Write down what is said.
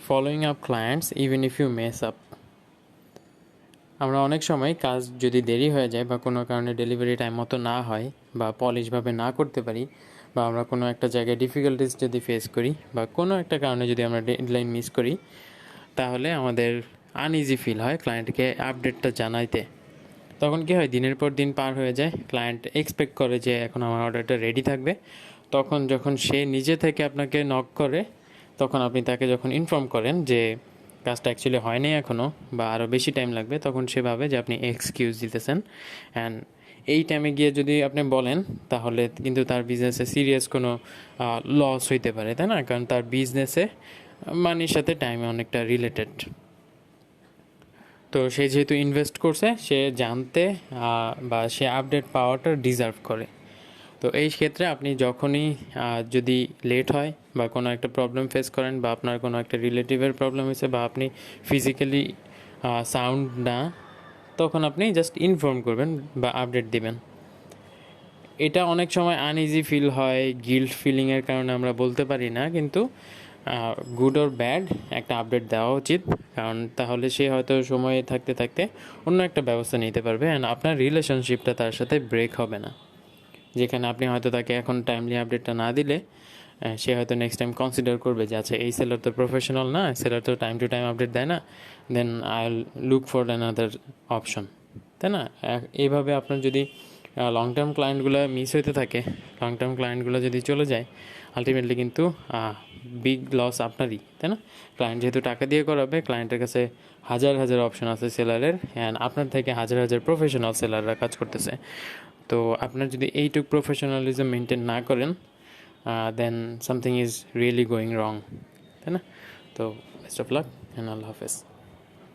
following up clients even if you mess up. আমরা অনেক সময় কাজ যদি দেরি হয়ে যায় বা কোনো কারণে ডেলিভারি টাইম মতো না হয় বা পলিশভাবে না করতে পারি বা আমরা কোনো একটা জায়গায় ডিফিকাল্টিস যদি ফেস করি বা কোনো একটা কারণে যদি আমরা ডেডলাইন মিস করি, তাহলে আমাদের আনইজি ফিল হয় ক্লায়েন্টকে আপডেটটা জানাইতে। তখন কী হয়, দিনের পর দিন পার হয়ে যায়, ক্লায়েন্ট এক্সপেক্ট করে যে এখন আমার অর্ডারটা রেডি থাকবে। তখন যখন সে নিজে থেকে আপনাকে নক করে, তখন আপনি তাকে যখন ইনফর্ম করেন যে কাজটা অ্যাকচুয়ালি হয়নি এখনও বা আরও বেশি টাইম লাগবে, তখন সে ভাবে যে আপনি এক্সকিউজ দিতেছেন। অ্যান্ড এই টাইমে গিয়ে যদি আপনি বলেন, তাহলে কিন্তু তার বিজনেসে সিরিয়াস কোনো লস হইতে পারে, তাই না? কারণ তার বিজনেসে মানির সাথে টাইমে অনেকটা রিলেটেড। তো সে যেহেতু ইনভেস্ট করছে, সে জানতে বা সে আপডেট পাওয়াটা ডিজার্ভ করে। তো এই ক্ষেত্রে আপনি যখনই যদি লেট হয় বা কোনো একটা প্রবলেম ফেস করেন বা আপনার কোনো একটা রিলেটিভের প্রবলেম হয়েছে বা আপনি ফিজিক্যালি সাউন্ড না, তখন আপনি জাস্ট ইনফর্ম করবেন বা আপডেট দিবেন। এটা অনেক সময় আনইজি ফিল হয়, গিল্ট ফিলিংয়ের কারণে আমরা বলতে পারি না, কিন্তু গুড অর ব্যাড একটা আপডেট দেওয়া উচিত। কারণ তাহলে সে হয়তো সময়ে থাকতে থাকতে অন্য একটা ব্যবস্থা নিতে পারবে অ্যান্ড আপনার রিলেশনশিপটা তার সাথে ব্রেক হবে না। যেখানে আপনি হয়তো তাকে এখন টাইমলি আপডেটটা না দিলে সে হয়তো নেক্সট টাইম কনসিডার করবে যে আচ্ছা, এই সেলার তো প্রফেশনাল না, সেলার তো টাইম টু টাইম আপডেট দেয় না, then I look for another option, তাই না? এইভাবে আপনার যদি লং টার্ম ক্লায়েন্টগুলো মিস হইতে থাকে, লং টার্ম ক্লায়েন্টগুলো যদি চলে যায়, আলটিমেটলি কিন্তু বিগ লস আপনারই, তাই না? ক্লায়েন্ট যেহেতু টাকা দিয়ে করাবে, ক্লায়েন্টের কাছে হাজার হাজার অপশন আছে সেলারের, অ্যান্ড আপনার থেকে হাজার হাজার প্রফেশনাল সেলাররা কাজ করতেছে। তো আপনার যদি এইটুক প্রফেশনালিজম মেনটেন না করেন, then something is really going wrong, তাই না? তো বেস্ট অফ লাক অ্যান্ড আল্লাহ হাফেজ।